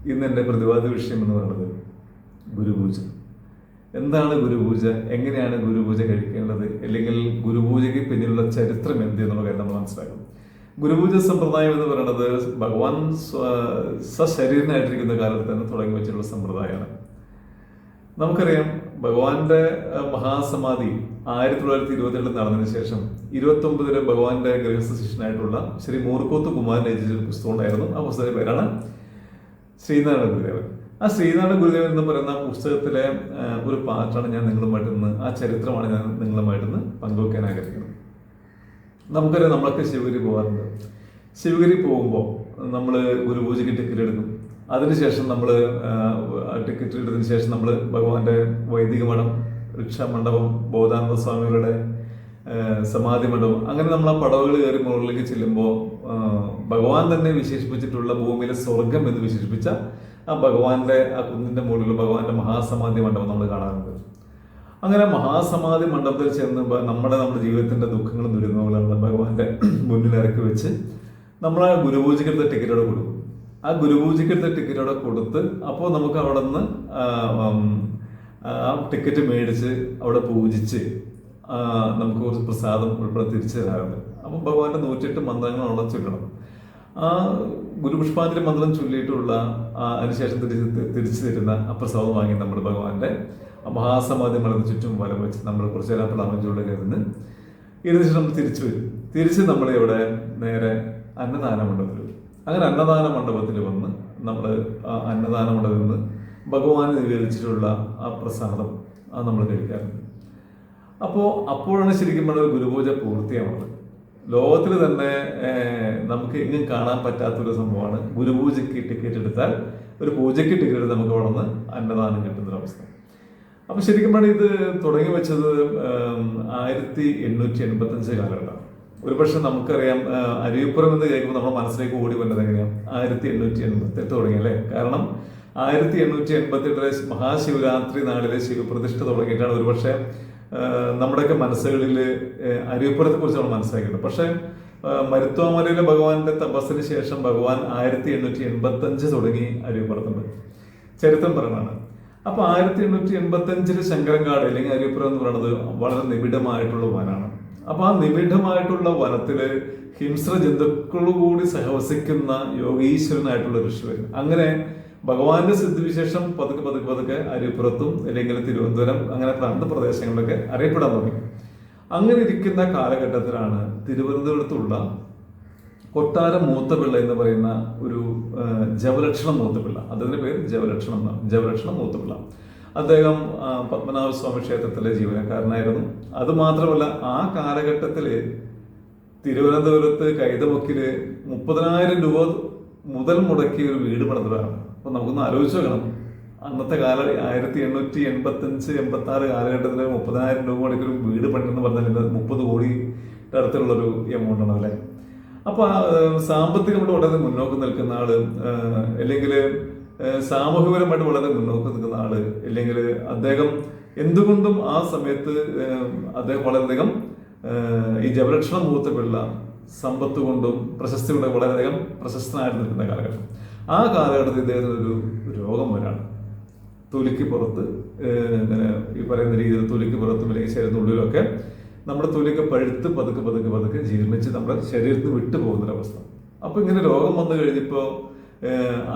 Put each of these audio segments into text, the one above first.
ഇന്ന് എൻ്റെ പ്രതിപാദ്യ വിഷയം എന്ന് പറയുന്നത് ഗുരുപൂജ. എന്താണ് ഗുരുപൂജ, എങ്ങനെയാണ് ഗുരുപൂജ കഴിക്കേണ്ടത്, അല്ലെങ്കിൽ ഗുരുപൂജയ്ക്ക് പിന്നിലുള്ള ചരിത്രം എന്ത് എന്നുള്ള കാര്യം നമ്മൾ മനസ്സിലാക്കും. ഗുരുപൂജ സമ്പ്രദായം എന്ന് പറയുന്നത് ഭഗവാൻ സശരീരനായിട്ടിരിക്കുന്ന കാലത്ത് തന്നെ തുടങ്ങി വെച്ചിട്ടുള്ള സമ്പ്രദായമാണ്. നമുക്കറിയാം, ഭഗവാന്റെ മഹാസമാധി 1927 നടന്നതിന് ശേഷം 29 ഭഗവാന്റെ ഗൃഹസ്ഥ ശിഷ്യനായിട്ടുള്ള ശ്രീ മൂർക്കോത്ത് കുമാരൻ രചിച്ച പുസ്തകം ഉണ്ടായിരുന്നു. ആ പുസ്തകത്തിന്റെ പേരാണ് ശ്രീനാരായണ ഗുരുദേവൻ. ആ ശ്രീനാരായണ ഗുരുദേവൻ എന്ന് പറയുന്ന പുസ്തകത്തിലെ ഒരു പാർട്ടാണ് ഞാൻ നിങ്ങളുമായിട്ടിന്ന്, ആ ചരിത്രമാണ് ഞാൻ നിങ്ങളുമായിട്ടിന്ന് പങ്കുവെക്കാൻ ആഗ്രഹിക്കുന്നത്. നമുക്കറിയാം, നമ്മളൊക്കെ ശിവഗിരി പോകാറുണ്ട്. ശിവഗിരി പോകുമ്പോൾ നമ്മൾ ഗുരുപൂജയ്ക്ക് ടിക്കറ്റ് എടുക്കും. അതിനുശേഷം നമ്മൾ ടിക്കറ്റ് എടുത്തതിന് ശേഷം നമ്മൾ ഭഗവാന്റെ വൈദിക മഠം, രക്ഷാമണ്ഡപം, ബോധാനന്ദ സ്വാമികളുടെ സമാധി മണ്ഡപം, അങ്ങനെ നമ്മൾ ആ പടവുകൾ കയറി മുകളിലേക്ക് ചെല്ലുമ്പോൾ ഭഗവാൻ തന്നെ വിശേഷിപ്പിച്ചിട്ടുള്ള ഭൂമിയിലെ സ്വർഗം എന്ന് വിശേഷിപ്പിച്ച ആ ഭഗവാന്റെ ആ കുന്നിന്റെ മുകളിലുള്ള ഭഗവാന്റെ മഹാസമാധി മണ്ഡപം നമ്മൾ കാണാറുണ്ട്. അങ്ങനെ മഹാസമാധി മണ്ഡപത്തിൽ ചെന്ന് നമ്മുടെ ജീവിതത്തിന്റെ ദുഃഖങ്ങളും ദുരിതങ്ങളും ഭഗവാന്റെ മുന്നിൽ ഇറക്കി വെച്ച് നമ്മൾ ആ ഗുരുപൂജയ്ക്കെടുത്ത ടിക്കറ്റോടെ കൊടുക്കും. ആ ഗുരുപൂജയ്ക്കെടുത്ത ടിക്കറ്റോടെ കൊടുത്ത് അപ്പോൾ നമുക്ക് അവിടെ നിന്ന് ആ ടിക്കറ്റ് മേടിച്ച് അവിടെ പൂജിച്ച് നമുക്ക് കുറച്ച് പ്രസാദം ഉൾപ്പെടെ തിരിച്ചു തരാറുണ്ട്. അപ്പം ഭഗവാന്റെ 108 മന്ത്രങ്ങളോളം ചൊല്ലണം. ആ ഗുരുപുഷ്പാഞ്ജലി മന്ത്രം ചൊല്ലിയിട്ടുള്ള അതിനുശേഷം തിരിച്ചു തരുന്ന ആ പ്രസാദം വാങ്ങി നമ്മൾ ഭഗവാന്റെ മഹാസമാധി മലത്തിന് ചുറ്റും വലം വെച്ച് നമ്മൾ കുറച്ച് നേരം പ്ലാവഞ്ചോടെ കരുന്ന് ഇതിനുശേഷം നമ്മൾ തിരിച്ചു വരും. തിരിച്ച് നമ്മൾ ഇവിടെ നേരെ അന്നദാന മണ്ഡപത്തിൽ വരും. അങ്ങനെ അന്നദാന മണ്ഡപത്തിൽ വന്ന് നമ്മൾ അന്നദാന മണ്ഡപത്തിൽ നിന്ന് ഭഗവാന് നിവേദിച്ചിട്ടുള്ള ആ പ്രസാദം അത് നമ്മൾ കഴിക്കാറുണ്ട്. അപ്പോഴാണ് ശരിക്കും പറഞ്ഞ ഗുരുപൂജ പൂർത്തിയാവുന്നത്. ലോകത്തിൽ തന്നെ നമുക്ക് എങ്ങും കാണാൻ പറ്റാത്തൊരു സംഭവമാണ് ഗുരുപൂജയ്ക്ക് ടിക്കറ്റ് എടുത്താൽ, ഒരു പൂജയ്ക്ക് ടിക്കറ്റ് എടുത്താൽ നമുക്ക് അവിടെ നിന്ന് അന്നദാനം കിട്ടുന്നൊരവസ്ഥ. അപ്പം ശരിക്കും പറഞ്ഞാൽ ഇത് തുടങ്ങി വെച്ചത് 1885 കാലഘട്ടമാണ്. ഒരുപക്ഷെ നമുക്കറിയാം, അരുവിപ്പുറം എന്ന് കേൾക്കുമ്പോൾ നമ്മുടെ മനസ്സിലേക്ക് ഓടി വരുന്നത് എങ്ങനെയാണ് 1888 തുടങ്ങിയല്ലേ. കാരണം 1888 മഹാശിവരാത്രി നാളിലെ ശിവപ്രതിഷ്ഠ തുടങ്ങിയിട്ടാണ് ഒരുപക്ഷെ നമ്മുടെയൊക്കെ മനസ്സുകളിൽ അരുവിപ്പുറത്തെ കുറിച്ച് നമ്മൾ മനസ്സിലാക്കിയിട്ടുണ്ട്. പക്ഷെ മരുത്വാമലയിലെ ഭഗവാന്റെ തപസ്സിന് ശേഷം ഭഗവാൻ 1885 തുടങ്ങി അരുവിപ്പുറത്തുണ്ട്, ചരിത്രം പറയുന്നതാണ്. അപ്പൊ 1885 ശങ്കരൻകാട് അല്ലെങ്കിൽ അരുവിപ്പുറം എന്ന് പറയുന്നത് വളരെ നിബിഡമായിട്ടുള്ള വനാണ്. അപ്പൊ ആ നിബിഡമായിട്ടുള്ള വനത്തില് ഹിംസ്ര ജന്തുക്കളോടുകൂടി സഹവസിക്കുന്ന യോഗീശ്വരനായിട്ടുള്ള ഋഷിവരൻ. അങ്ങനെ ഭഗവാന്റെ സിദ്ധിവിശേഷം പതുക്കെ അരുവിപ്പുറത്തും അല്ലെങ്കിൽ തിരുവനന്തപുരം അങ്ങനെ പ്രാന്ത പ്രദേശങ്ങളിലൊക്കെ അറിയപ്പെടാൻ തുടങ്ങി. അങ്ങനെ ഇരിക്കുന്ന കാലഘട്ടത്തിലാണ് തിരുവനന്തപുരത്തുള്ള കൊട്ടാരം മൂത്തപിള്ള എന്ന് പറയുന്ന ഒരു ജവലക്ഷണം മൂത്തപിള്ള, അദ്ദേഹത്തിന്റെ പേര് ജവലക്ഷണം എന്നാണ്, ജവലക്ഷണം മൂത്തപിള്ള. അദ്ദേഹം പത്മനാഭസ്വാമി ക്ഷേത്രത്തിലെ ജീവനക്കാരനായിരുന്നു. അതുമാത്രമല്ല, ആ കാലഘട്ടത്തില് തിരുവനന്തപുരത്ത് കൈതമുക്കില് 30,000 രൂപ മുതൽ മുടക്കി ഒരു വീട് പണിതതാണ്. അപ്പൊ നമുക്കൊന്ന് ആലോചിച്ച് നോക്കണം, അന്നത്തെ കാലം 1885-86 കാലഘട്ടത്തിൽ 30,000 രൂപ മുടക്കി ഒരു വീട് പണിതെന്ന് പറഞ്ഞാൽ 30 കോടിയുടെ അടുത്തുള്ളൊരു എമൗണ്ട് ആണ് അല്ലേ. അപ്പൊ സാമ്പത്തികമായിട്ട് വളരെ മുന്നോക്കം നിൽക്കുന്ന ആള്, അല്ലെങ്കിൽ സാമൂഹികപരമായിട്ട് വളരെ മുന്നോക്കം നിൽക്കുന്ന ആള്, അല്ലെങ്കിൽ അദ്ദേഹം എന്തുകൊണ്ടും ആ സമയത്ത് അദ്ദേഹം വളരെയധികം ഈ ജവലക്ഷണ മൂത്തപിള്ള സമ്പത്ത് കൊണ്ടും പ്രശസ്തി കൊണ്ടും വളരെയധികം പ്രശസ്തനായിട്ട് നിൽക്കുന്ന കാലഘട്ടം. ആ കാലഘട്ടത്തിൽ ഇദ്ദേഹത്തിന് ഒരു രോഗം വരാണ്. തൊലിക്ക് പുറത്ത് ഇങ്ങനെ ഈ പറയുന്ന രീതിയിൽ തൊലിക്ക് പുറത്തും അല്ലെങ്കിൽ ശരീരത്തിനുള്ളിലൊക്കെ നമ്മുടെ തൊലിയൊക്കെ പഴുത്ത് പതുക്കെ ജീർണിച്ച് നമ്മുടെ ശരീരത്തിന് വിട്ടു പോകുന്നൊരവസ്ഥ. അപ്പൊ ഇങ്ങനെ രോഗം വന്നു കഴിഞ്ഞപ്പോൾ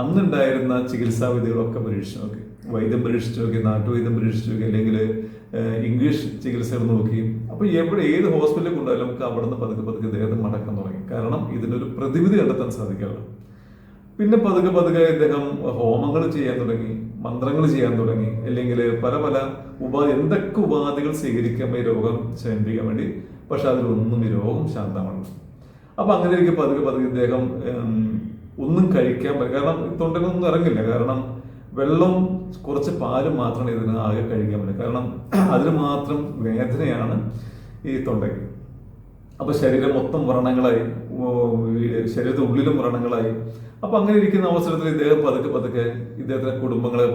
അന്നുണ്ടായിരുന്ന ചികിത്സാ വിധികളൊക്കെ പരീക്ഷിച്ചു നോക്കി. വൈദ്യം പരീക്ഷിച്ചു നോക്കി, നാട്ടുവൈദ്യം പരീക്ഷിച്ചു നോക്കി, അല്ലെങ്കിൽ ഇംഗ്ലീഷ് ചികിത്സകൾ നോക്കി. അപ്പൊ ഏത് ഹോസ്പിറ്റലിൽ കൊണ്ടായാലും നമുക്ക് അവിടെ നിന്ന് പതുക്കെ ഇദ്ദേഹത്തെ മടക്കാൻ തുടങ്ങി. കാരണം ഇതിനൊരു പ്രതിവിധി കണ്ടെത്താൻ സാധിക്കില്ല. പിന്നെ പതുക്കെ ഇദ്ദേഹം ഹോമങ്ങൾ ചെയ്യാൻ തുടങ്ങി, മന്ത്രങ്ങൾ ചെയ്യാൻ തുടങ്ങി, അല്ലെങ്കിൽ പല എന്തൊക്കെ ഉപാധികൾ സ്വീകരിക്കാൻ ഈ രോഗം ശമിപ്പിക്കാൻ വേണ്ടി. പക്ഷെ അതിലൊന്നും ഈ രോഗം ശാന്തമാണ്. അപ്പൊ അങ്ങനെ ഇരിക്കും പതുക്കെ ഇദ്ദേഹം ഒന്നും കഴിക്കാൻ പറ്റില്ല. കാരണം തൊണ്ടയിലൊന്നും ഇറങ്ങില്ല. കാരണം വെള്ളവും കുറച്ച് പാലും മാത്രമാണ് ഇതിന് ആകെ കഴിക്കാൻ പറ്റുക. കാരണം അതിന് മാത്രം വേദനയാണ് ഈ തൊണ്ടയ്ക്ക്. അപ്പൊ ശരീരം മൊത്തം വ്രണങ്ങളായി, ശരീരത്തിന്റെ ഉള്ളിലും വ്രണങ്ങളായി. അപ്പൊ അങ്ങനെ ഇരിക്കുന്ന അവസരത്തിൽ ഇദ്ദേഹം പതുക്കെ ഇദ്ദേഹത്തിന്റെ കുടുംബാംഗങ്ങളെ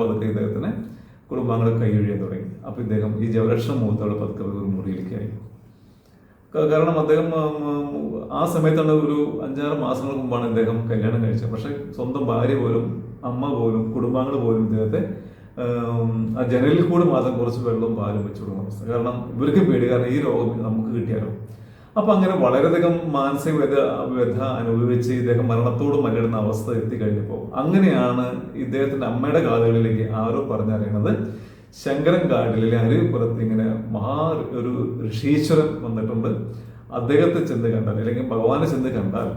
കൈയൊഴിയാൻ തുടങ്ങി. അപ്പൊ ഇദ്ദേഹം ഈ ജവലക്ഷണം മൂത്തോടെ പതുക്കെ ഒരു മുറിയിലേക്ക് ആയി. കാരണം അദ്ദേഹം ആ സമയത്താണ് ഒരു 5-6 മാസങ്ങൾക്ക് മുമ്പാണ് ഇദ്ദേഹം കല്യാണം കഴിച്ചത്. പക്ഷെ സ്വന്തം ഭാര്യ പോലും അമ്മ പോലും കുടുംബാംഗങ്ങൾ പോലും ഇദ്ദേഹത്തെ ആ ജനലിൽ കൂടെ മാത്രം കുറച്ച് വെള്ളവും പാലും വെച്ചു കൊടുക്കുന്ന അവസ്ഥ. കാരണം ഇവർക്കും പേടി, കാരണം ഈ രോഗം നമുക്ക് കിട്ടിയാലോ. അപ്പൊ അങ്ങനെ വളരെയധികം മാനസിക വ്യഥ അനുഭവിച്ച് ഇദ്ദേഹം മരണത്തോട് മല്ലിടുന്ന അവസ്ഥ എത്തിക്കഴിഞ്ഞപ്പോൾ അങ്ങനെയാണ് ഇദ്ദേഹത്തിന്റെ അമ്മയുടെ കാതുകളിലേക്ക് ആരോ പറഞ്ഞറിയണത് ശങ്കരൻ കാട്ടിലെ അരുവിപ്പുറത്ത് ഇങ്ങനെ ഒരു ഋഷീശ്വരൻ വന്നിട്ടുണ്ട്, അദ്ദേഹത്തെ ചെന്ന് കണ്ടാൽ അല്ലെങ്കിൽ ഭഗവാനെ ചെന്ന് കണ്ടാൽ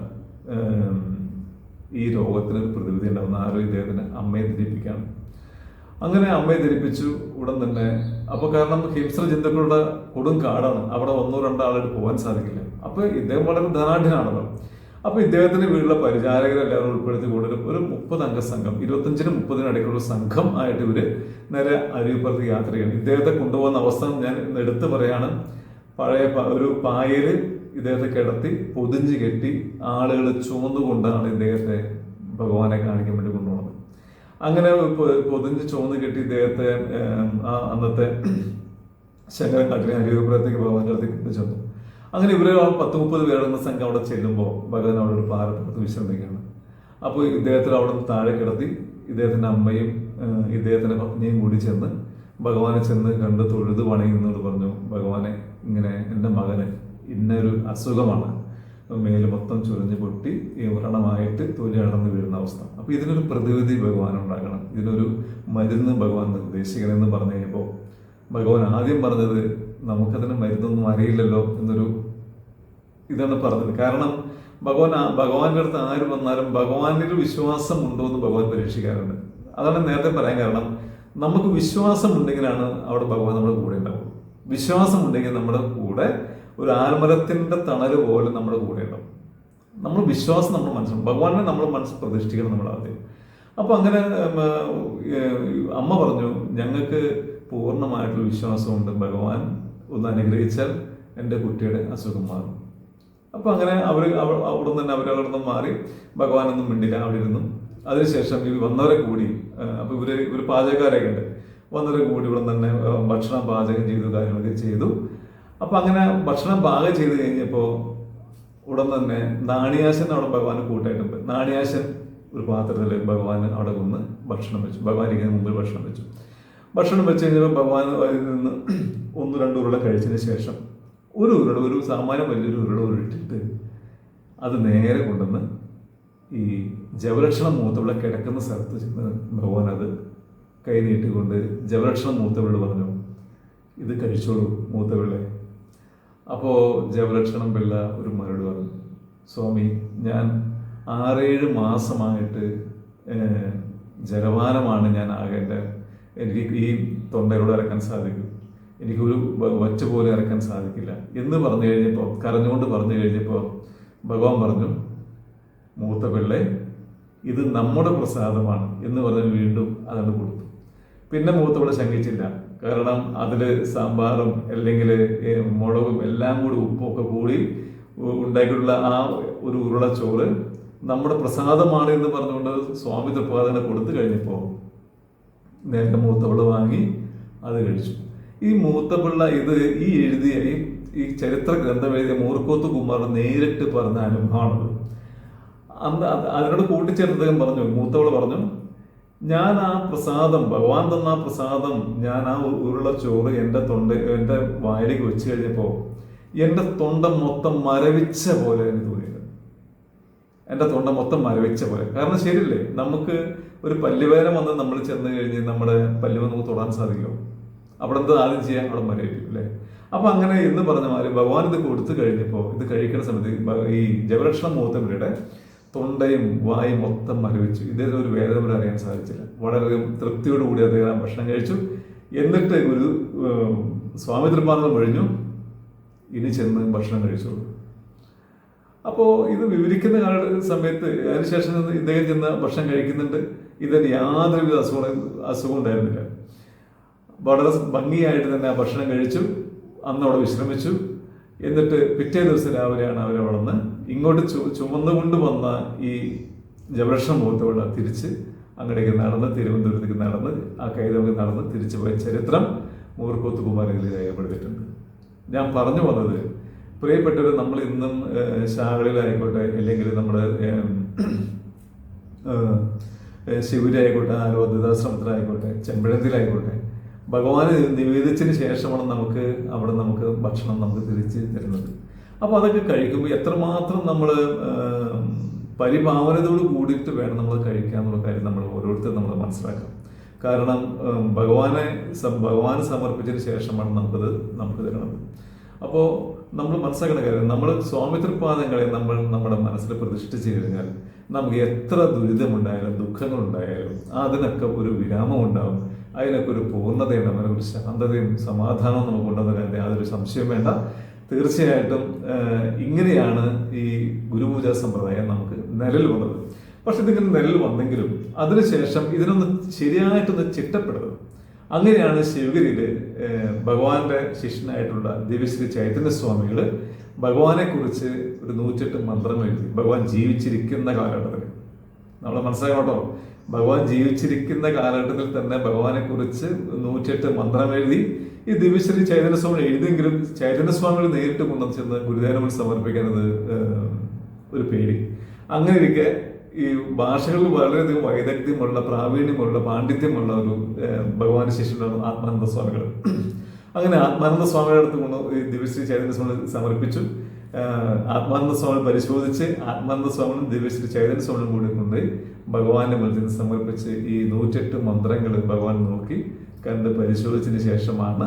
ഈ രോഗത്തിന് ഒരു പ്രതിവിധി ഉണ്ടാവുന്ന ആരോ ഇദ്ദേഹത്തിന് അമ്മയെ ധരിപ്പിക്കുകയാണ്. അങ്ങനെ അമ്മയെ ധരിപ്പിച്ചു. ഉടൻ തന്നെ അപ്പൊ കാരണം ഹിംസ്ര ജന്തുക്കളുടെ കൊടും കാടാണ്, അവിടെ 1-2 ആളായിട്ട് പോകാൻ സാധിക്കില്ല. അപ്പൊ ഇദ്ദേഹം വളരെ ധനാഢ്യനാണല്ലോ. അപ്പൊ ഇദ്ദേഹത്തിന്റെ വീട്ടിലെ പരിചാരകരെല്ലാവരും ഉൾപ്പെടുത്തിക്കൊണ്ട് ഒരു 30 അംഗ സംഘം, 25-നും 30-നും ഇടയ്ക്കുള്ള സംഘം ആയിട്ട് ഇവര് നേരെ അരുവിപ്പുറത്ത് യാത്ര ചെയ്യണം. ഇദ്ദേഹത്തെ കൊണ്ടുപോകുന്ന അവസ്ഥ ഞാൻ എടുത്തു പറയാണ്. പഴയ ഒരു പായല് ഇദ്ദേഹത്തെ കിടത്തി പൊതിഞ്ഞ് കെട്ടി ആളുകൾ ചുമന്നുകൊണ്ടാണ് ഇദ്ദേഹത്തെ ഭഗവാനെ കാണിക്കാൻ വേണ്ടി കൊണ്ടുപോകുന്നത്. അങ്ങനെ പൊതിഞ്ഞ് ചുമന്ന് കെട്ടി ഇദ്ദേഹത്തെ അന്നത്തെ ശങ്കരൻ കാട്ടിലെ അരുവിപ്പുറത്തേക്ക് ഭഗവാന്റെ അടുത്തേക്ക് ചെന്നു. അങ്ങനെ ഇവര് 10-30 പേരടങ്ങുന്ന സംഘം അവിടെ ചെല്ലുമ്പോൾ ഭഗവാൻ അവിടെ ഒരു പാറപ്പുറത്ത് വിശ്രമിക്കുകയാണ്. അപ്പോൾ ഇദ്ദേഹത്തിന് അവിടെ നിന്ന് താഴെ കിടത്തി ഇദ്ദേഹത്തിന്റെ അമ്മയും ഇദ്ദേഹത്തിന്റെ പത്നിയും കൂടി ചെന്ന് ഭഗവാനെ ചെന്ന് കണ്ട് തൊഴുത് വണങ്ങുന്നോട് പറഞ്ഞു, ഭഗവാനെ ഇങ്ങനെ എൻ്റെ മകന് ഇന്നൊരു അസുഖമാണ്, മേല് മൊത്തം ചുരഞ്ഞു പൊട്ടി ഈ വ്രണമായിട്ട് തൊലി അടർന്ന് വീഴുന്ന അവസ്ഥ. അപ്പൊ ഇതിനൊരു പ്രതിവിധി ഭഗവാൻ ഉണ്ടാക്കണം, ഇതിനൊരു മരുന്ന് ഭഗവാൻ നിർദ്ദേശിക്കണമെന്ന് പറഞ്ഞു കഴിഞ്ഞപ്പോൾ ഭഗവാൻ ആദ്യം പറഞ്ഞത് നമുക്കതിന് മരുന്നൊന്നും അറിയില്ലല്ലോ എന്നൊരു ഇതാണ് പറഞ്ഞത്. കാരണം ഭഗവാന്റെ അടുത്ത് ആര് വന്നാലും ഭഗവാന്റെ ഒരു വിശ്വാസം ഉണ്ടോ എന്ന് ഭഗവാൻ പരീക്ഷിക്കാറുണ്ട്. അതാണ് നേരത്തെ പറയാൻ കാരണം, നമുക്ക് വിശ്വാസം ഉണ്ടെങ്കിലാണ് അവിടെ ഭഗവാൻ നമ്മുടെ കൂടെ ഉണ്ടാവും. വിശ്വാസം ഉണ്ടെങ്കിൽ നമ്മുടെ കൂടെ ഒരു ആൽമരത്തിന്റെ തണല് പോലെ നമ്മുടെ കൂടെ ഉണ്ടാവും. നമ്മൾ വിശ്വാസം നമ്മുടെ മനസ്സിൽ, ഭഗവാനെ നമ്മുടെ മനസ്സിൽ പ്രതിഷ്ഠിക്കണം നമ്മൾ ആദ്യം. അപ്പൊ അങ്ങനെ അമ്മ പറഞ്ഞു, ഞങ്ങൾക്ക് പൂർണ്ണമായിട്ടുള്ള വിശ്വാസമുണ്ട്, ഭഗവാൻ ഒന്ന് അനുഗ്രഹിച്ചാൽ എൻ്റെ കുട്ടിയുടെ അസുഖം മാറും. അപ്പൊ അങ്ങനെ അവിടെ തന്നെ അവരവിടെ നിന്ന് മാറി ഭഗവാനൊന്നും മിണ്ടില്ല, അവിടെ ഇരുന്നു. അതിനുശേഷം ഈ വന്നവരെ കൂടി, അപ്പൊ ഇവര് പാചകക്കാരൊക്കെ ഉണ്ട്, വന്നവരെ കൂടി ഇവിടെ തന്നെ ഭക്ഷണം പാചകം ചെയ്തു, കാര്യങ്ങളൊക്കെ ചെയ്തു. അപ്പൊ അങ്ങനെ ഭക്ഷണം പാകം ചെയ്ത് കഴിഞ്ഞപ്പോൾ ഉടൻ തന്നെ നാണിയാശൻ അവിടെ ഭഗവാന് കൂട്ടായിട്ടുണ്ട്. നാണിയാശൻ ഒരു പാത്രത്തിൽ ഭഗവാൻ അവിടെ കൊന്ന് ഭക്ഷണം വെച്ചു, ഭഗവാൻ ഇരിക്കുന്ന മുമ്പിൽ ഭക്ഷണം വെച്ചു. ഭക്ഷണം വെച്ച് കഴിഞ്ഞപ്പോൾ ഭഗവാൻ അതിൽ നിന്ന് 1-2 ഉരുള കഴിച്ചതിന് ശേഷം ഒരു സാമാന്യം വലിയൊരു ഉരുള ഉരുട്ടിട്ട് അത് നേരെ കൊണ്ടുവന്ന് ഈ ജവലക്ഷണം മൂത്തവിടെ കിടക്കുന്ന സ്ഥലത്ത് ചെന്ന് ഭഗവാൻ അത് കൈ നീട്ടിക്കൊണ്ട് ജവലക്ഷണം മൂത്തവളോട് പറഞ്ഞു, ഇത് കഴിച്ചോളൂ മൂത്തവളെ. അപ്പോൾ ജവലക്ഷണം പിള്ള ഒരു മറുപടി പറഞ്ഞു, സ്വാമി, ഞാൻ 6-7 മാസമായിട്ട് ജലപാനമാണ് ഞാൻ ആകേണ്ടത്, എനിക്ക് ഈ തൊണ്ടയിലൂടെ ഇറക്കാൻ സാധിക്കും, എനിക്കൊരു വച്ച പോലെ ഇറക്കാൻ സാധിക്കില്ല എന്ന് പറഞ്ഞു കഴിഞ്ഞപ്പോൾ, കരഞ്ഞുകൊണ്ട് പറഞ്ഞു കഴിഞ്ഞപ്പോൾ ഭഗവാൻ പറഞ്ഞു, മൂത്ത പിള്ളെ, ഇത് നമ്മുടെ പ്രസാദമാണ് എന്ന് പറഞ്ഞ് വീണ്ടും അതങ്ങ് കൊടുത്തു. പിന്നെ മൂത്തവിടെ ശങ്കിച്ചില്ല. കാരണം അതിൽ സാമ്പാറും അല്ലെങ്കിൽ മുളകും എല്ലാം കൂടി ഉപ്പൊക്കെ കൂടി ഉണ്ടാക്കിയിട്ടുള്ള ആ ഒരു ഉരുള ചോറ് നമ്മുടെ പ്രസാദമാണ് എന്ന് പറഞ്ഞുകൊണ്ട് സ്വാമി തൃപ്പാദനെ കൊടുത്തു കഴിഞ്ഞപ്പോൾ നേരെ മൂത്തപിള്ള വാങ്ങി അത് കഴിച്ചു. ഈ മൂത്തപിള്ള ഇത് ഈ എഴുതിയ ഈ ചരിത്ര ഗ്രന്ഥം എഴുതിയ മൂർക്കോത്ത് കുമാർ നേരിട്ട് പറഞ്ഞ അനുഭവമാണത്. അന്ന് അതിനോട് കൂട്ടിച്ചേർത്ത് പറഞ്ഞു, മൂത്തപിള്ള പറഞ്ഞു, ഞാൻ ആ പ്രസാദം, ഭഗവാൻ തന്ന ആ പ്രസാദം, ഞാൻ ആ ഉരുള ചോറ് എൻ്റെ വായിലേക്ക് വെച്ച് കഴിഞ്ഞപ്പോൾ എൻ്റെ തൊണ്ട മൊത്തം മരവിച്ച പോലെ എനിക്ക് തോന്നിയത്. എൻ്റെ തൊണ്ട മൊത്തം മരവിച്ച പോലെ. കാരണം ശരിയല്ലേ, നമുക്ക് ഒരു പല്ലുവേദന വന്ന് നമ്മൾ ചെന്ന് കഴിഞ്ഞ് നമ്മുടെ പല്ലുവ നമുക്ക് തൊടാൻ സാധിക്കുമോ? അവിടെ എന്താ ആദ്യം ചെയ്യാൻ? അവിടെ മരവിക്കും അല്ലേ? അപ്പൊ അങ്ങനെ എന്ന് പറഞ്ഞ മാതിരി ഭഗവാൻ ഇത് കൊടുത്തു കഴിഞ്ഞപ്പോൾ, ഇത് കഴിക്കുന്ന സമയത്ത് ഈ ജവലക്ഷണം മൂത്തവരുടെ തൊണ്ടയും വായും മൊത്തം മരവിച്ചു. ഇദ്ദേഹത്തിന് ഒരു വേദന പോലും അറിയാൻ സാധിച്ചില്ല. വളരെ തൃപ്തിയോടുകൂടി അദ്ദേഹം ഭക്ഷണം കഴിച്ചു. എന്നിട്ട് ഒരു സ്വാമി തൃപ്പാദം കഴിഞ്ഞു, ഇനി ചെന്ന് ഭക്ഷണം കഴിച്ചോളൂ. അപ്പോൾ ഇത് വിവരിക്കുന്ന സമയത്ത് അതിനുശേഷം ഇദ്ദേഹം ചെന്ന് ഭക്ഷണം കഴിക്കുന്നുണ്ട്. ഇതിന് യാതൊരുവിധ അസുഖം ഉണ്ടായിരുന്നില്ല. വളരെ ഭംഗിയായിട്ട് തന്നെ ആ ഭക്ഷണം കഴിച്ചു. അന്ന് അവിടെ വിശ്രമിച്ചു. എന്നിട്ട് പിറ്റേ ദിവസം രാവിലെയാണ് അവരവിടെ നിന്ന് ഇങ്ങോട്ട് ചുമന്നുകൊണ്ട് വന്ന ഈ ജവലക്ഷണം മുഖത്തോടെ തിരിച്ച് അങ്ങടേക്ക് നടന്ന് തിരുവനന്തപുരത്തേക്ക് നടന്ന് ആ കൈതവക്ക് നടന്ന് തിരിച്ചു പോയ ചരിത്രം മൂർക്കോത്ത് കുമാരനിൽ രേഖപ്പെടുത്തിയിട്ടുണ്ട്. ഞാൻ പറഞ്ഞു വന്നത്, പ്രിയപ്പെട്ടവർ, നമ്മൾ ഇന്നും ശാഖകളിലായിക്കോട്ടെ അല്ലെങ്കിൽ നമ്മുടെ ശിവരി ആയിക്കോട്ടെ, ആലോദ്വൃതാശ്രമത്തിലായിക്കോട്ടെ, ചെമ്പഴന്തിയിലായിക്കോട്ടെ, ഭഗവാന് നിവേദിച്ചതിന് ശേഷമാണ് നമുക്ക് ഭക്ഷണം നമുക്ക് തിരിച്ച് തരുന്നത്. അപ്പോൾ അതൊക്കെ കഴിക്കുമ്പോൾ എത്രമാത്രം നമ്മൾ പരിഭാവനതയോട് കൂടിയിട്ട് വേണം നമ്മൾ കഴിക്കുക എന്നുള്ള കാര്യം നമ്മൾ ഓരോരുത്തരും നമ്മൾ മനസ്സിലാക്കണം. കാരണം ഭഗവാന് സമർപ്പിച്ചതിന് ശേഷമാണ് നമുക്ക് തരുന്നത്. അപ്പോൾ നമ്മൾ മനസ്സിലാക്കേണ്ട കാര്യം, നമ്മൾ സ്വാമിത്രിപാദങ്ങളെ നമ്മുടെ മനസ്സിൽ പ്രതിഷ്ഠിച്ചു കഴിഞ്ഞാൽ നമുക്ക് എത്ര ദുരിതമുണ്ടായാലും ദുഃഖങ്ങളുണ്ടായാലും അതിനൊക്കെ ഒരു വിരാമം ഉണ്ടാവും, അതിനൊക്കെ ഒരു പൂർണ്ണതയുണ്ടാവും, അതിനൊരു ശാന്തതയും സമാധാനവും നമുക്ക് ഉണ്ടാകുന്ന കാര്യം യാതൊരു സംശയം വേണ്ട. തീർച്ചയായിട്ടും ഇങ്ങനെയാണ് ഈ ഗുരുപൂജാ സമ്പ്രദായം നമുക്ക് നിലവിൽ വന്നത്. പക്ഷെ ഇതിങ്ങനെ നിലവിൽ വന്നെങ്കിലും അതിനുശേഷം ഇതിനൊന്ന് ശരിയായിട്ടൊന്ന് ചിട്ടപ്പെടുന്നത്. അങ്ങനെയാണ് ശിവഗിരിയില് ഭഗവാന്റെ ശിഷ്യനായിട്ടുള്ള ദിവ്യശ്രീ ചൈതന്യസ്വാമികൾ ഭഗവാനെ കുറിച്ച് ഒരു 108 മന്ത്രങ്ങൾ എഴുതി. ഭഗവാൻ ജീവിച്ചിരിക്കുന്ന കാലഘട്ടത്തിൽ നമ്മൾ മനസ്സിലാക്കട്ടോ, ഭഗവാൻ ജീവിച്ചിരിക്കുന്ന കാലഘട്ടത്തിൽ തന്നെ ഭഗവാനെ കുറിച്ച് 108 മന്ത്രങ്ങൾ എഴുതി ഈ ദിവ്യശ്രീ ചൈതന്യസ്വാമി എഴുതിയെങ്കിലും ചൈതന്യസ്വാമികൾ നേരിട്ട് കൊണ്ടുവന്ന് ഗുരുദേവന് സമർപ്പിക്കുന്നത് ഒരു പേടി. അങ്ങനെ ഇരിക്കെ ഈ ഭാഷകളിൽ വളരെയധികം വൈദഗ്ധ്യമുള്ള, പ്രാവീണ്യമുള്ള, പാണ്ഡിത്യമുള്ള ഒരു ഭഗവാന്റെ ശിഷ്യനാണ് ആത്മാനന്ദ സ്വാമികൾ. അങ്ങനെ ആത്മാനന്ദ സ്വാമിയുടെ അടുത്ത് കൊണ്ട് ഈ ദിവ്യശ്രീ ചൈതന്യസ്വാമി സമർപ്പിച്ചു. ആത്മാനന്ദ സ്വാമി പരിശോധിച്ച് ആത്മാനന്ദ സ്വാമിയും ദിവ്യശ്രീ ചൈതന്യസ്വാമിയും കൂടി കൊണ്ട് ഭഗവാന്റെ മുന്നിൽ സമർപ്പിച്ച് ഈ 108 മന്ത്രങ്ങൾ ഭഗവാൻ നോക്കി കണ്ട് പരിശോധിച്ചതിന് ശേഷമാണ്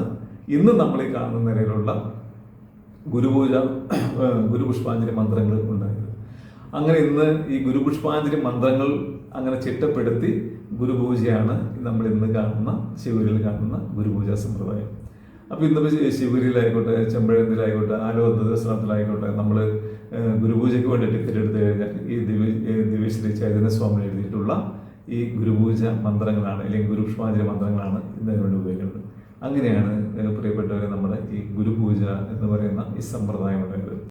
ഇന്ന് നമ്മൾ ഈ കാണുന്ന നിലയിലുള്ള ഗുരുപുഷ്പാഞ്ജലി മന്ത്രങ്ങൾ ഉണ്ടായത്. അങ്ങനെ ഇന്ന് ഈ ഗുരുപുഷ്പാഞ്ജലി മന്ത്രങ്ങൾ അങ്ങനെ ചിട്ടപ്പെടുത്തി ഗുരുപൂജയാണ് നമ്മൾ ഇന്ന് കാണുന്ന ശിവഗിരിയിൽ കാണുന്ന ഗുരുപൂജാ സമ്പ്രദായം. അപ്പോൾ ഇന്നിപ്പോൾ ശിവഗിരിയിലായിക്കോട്ടെ, ചെമ്പഴന്തിയിലായിക്കോട്ടെ, ആലോദ്വൃതാശ്രമത്തിലായിക്കോട്ടെ, നമ്മൾ ഗുരുപൂജയ്ക്ക് വേണ്ടി ടിക്കറ്റ് എടുത്തു കഴിഞ്ഞാൽ ഈ ദിവ്യശ്രീ ചൈതന്യസ്വാമി എഴുതിയിട്ടുള്ള ഈ ഗുരുപൂജ മന്ത്രങ്ങളാണ്, അല്ലെങ്കിൽ ഗുരുപുഷ്പാഞ്ജലി മന്ത്രങ്ങളാണ് ഇന്ന് അതിനുവേണ്ടി ഉപയോഗിക്കുന്നത്. അങ്ങനെയാണ് പ്രിയപ്പെട്ടവരെ നമ്മുടെ ഈ ഗുരുപൂജ എന്ന് പറയുന്ന ഈ സമ്പ്രദായം ഉണ്ടായത്.